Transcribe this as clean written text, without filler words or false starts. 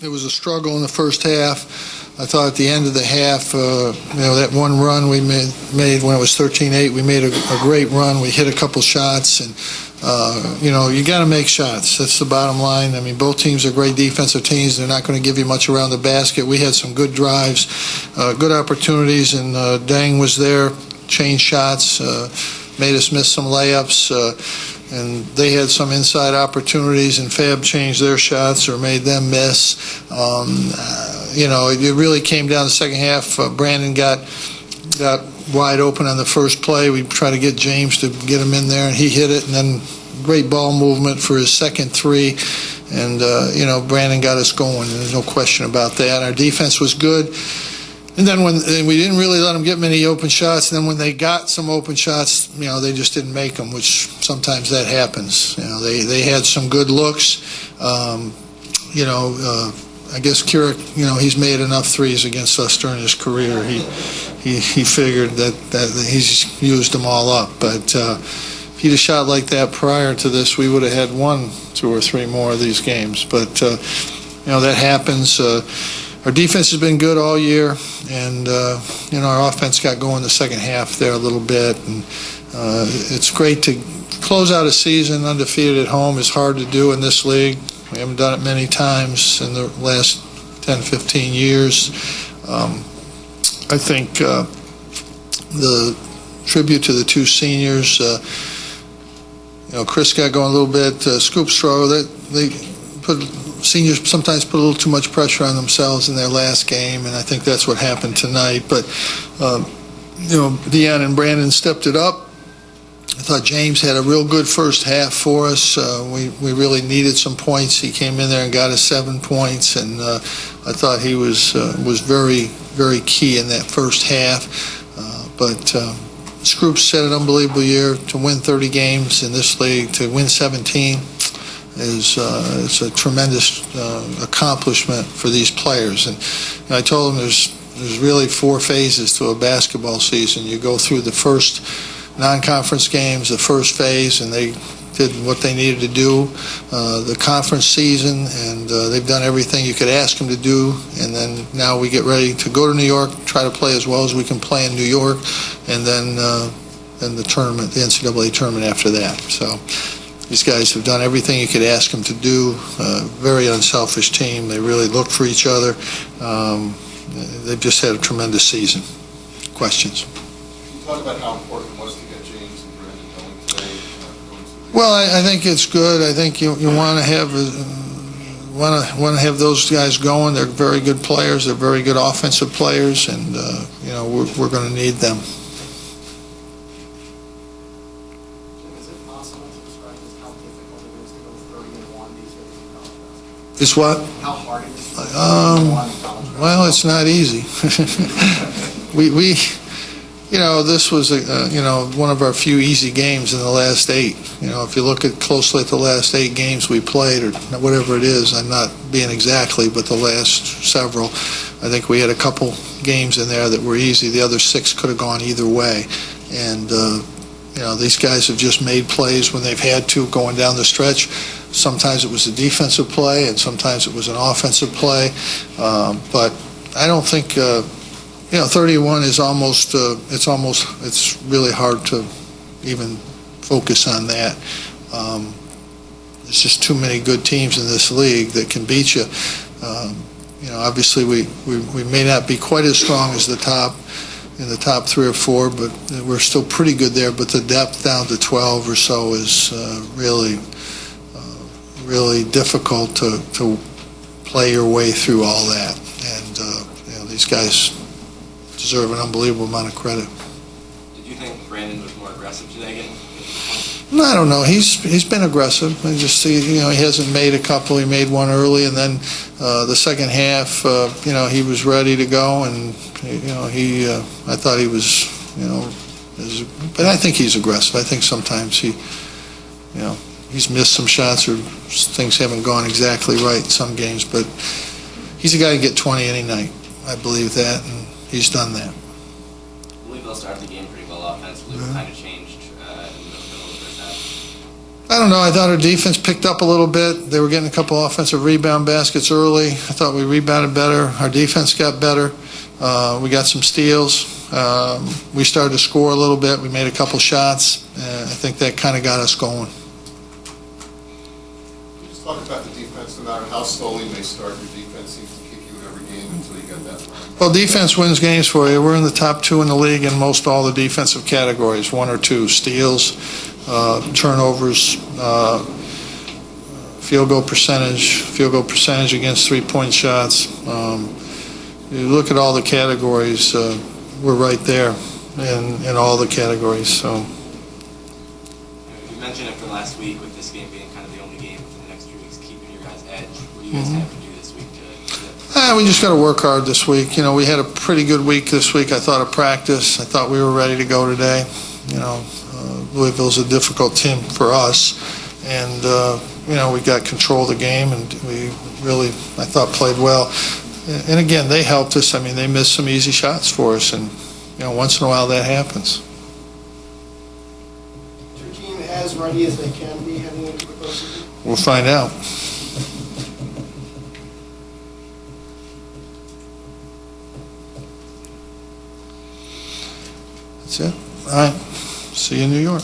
it was a struggle in the first half. I thought at the end of the half, that one run we made when it was 13-8, we made a great run. We hit a couple shots, and you got to make shots. That's the bottom line. I mean, both teams are great defensive teams. They're not going to give you much around the basket. We had some good drives, good opportunities, and Dang was there, changed shots, made us miss some layups. And they had some inside opportunities, and Fab changed their shots or made them miss. It really came down the second half. Brandon got wide open on the first play. We tried to get James to get him in there, and he hit it. And then great ball movement for his second three. And, Brandon got us going. There's no question about that. Our defense was good. And then when we didn't really let them get many open shots, and then when they got some open shots, they just didn't make them, which sometimes that happens. They had some good looks. I guess Keurig, he's made enough threes against us during his career. He figured that he's used them all up. But if he'd have shot like that prior to this, we would have had 1, 2, or 3 more of these games. But that happens. Our defense has been good all year, and our offense got going the second half there a little bit. And it's great to close out a season undefeated at home. Is hard to do in this league. We haven't done it many times in the last 10, 15 years. I think the tribute to the 2 seniors, Chris got going a little bit. Scoop Stroh, seniors sometimes put a little too much pressure on themselves in their last game, and I think that's what happened tonight. But, Deion and Brandon stepped it up. I thought James had a real good first half for us. We really needed some points. He came in there and got us 7 points, and I thought he was very, very key in that first half. But Scoops had an unbelievable year. To win 30 games in this league, to win 17 is a tremendous accomplishment for these players. And I told them there's really 4 phases to a basketball season. You go through the first non-conference games, the first phase, and they did what they needed to do. The conference season, and they've done everything you could ask them to do. And then now we get ready to go to New York, try to play as well as we can play in New York, and then the tournament, the NCAA tournament after that. So these guys have done everything you could ask them to do. Very unselfish team. They really look for each other. They've just had a tremendous season. Questions? Talk about how important it was to get James and Brandon going today. Well, I think it's good. I think you want to have those guys going. They're very good players. They're very good offensive players, and we're going to need them. Is it possible to describe just how difficult it is to go 30-1 these days in college basketball? It's what? How hard it is to go 30-1 in college basketball? Well, it's not easy. we this was one of our few easy games in the last 8. If you look closely at the last 8 games we played, or whatever it is, I'm not being exactly, but the last several, I think we had a couple games in there that were easy. The other 6 could have gone either way. And these guys have just made plays when they've had to going down the stretch. Sometimes it was a defensive play, and sometimes it was an offensive play. But I don't think 31 is it's really hard to even focus on that. There's just too many good teams in this league that can beat you. Obviously we may not be quite as strong as the top 3 or 4, but we're still pretty good there. But the depth down to 12 or so is really difficult to play your way through all that. And these guys deserve an unbelievable amount of credit. Did you think Brandon was more aggressive today getting? No, I don't know. He's been aggressive. I just see, he hasn't made a couple. He made one early, and then the second half, he was ready to go, and I thought he was, but I think he's aggressive. I think sometimes he's missed some shots or things haven't gone exactly right in some games, but he's a guy to get 20 any night. I believe that, and he's done that. Louisville started the game pretty well offensively. What kind of changed in the middle of the first half? I don't know. I thought our defense picked up a little bit. They were getting a couple offensive rebound baskets early. I thought we rebounded better. Our defense got better. We got some steals. We started to score a little bit. We made a couple shots. I think that kind of got us going. Can you just talk about the defense, no matter how slowly you may start, your defense seems to kick you in every game until you get that line. Well, defense wins games for you. We're in the top 2 in the league in most all the defensive categories, 1 or 2. Steals, turnovers, field goal percentage against three-point shots. You look at all the categories, we're right there in all the categories. So You mentioned after last week, with this game being kind of the only game for the next 2 weeks, keeping your guys' edge. What do you guys have to do this week to we just got to work hard this week. You know, we had a pretty good week this week, I thought, of practice. I thought we were ready to go today. You know, Louisville's a difficult team for us. And, you know, we got control of the game, and we really, I thought, played well. And again, they helped us. I mean, they missed some easy shots for us, and, you know, once in a while that happens. Is your team as ready as they can be heading into the postseason? We'll find out. That's it. All right. See you in New York.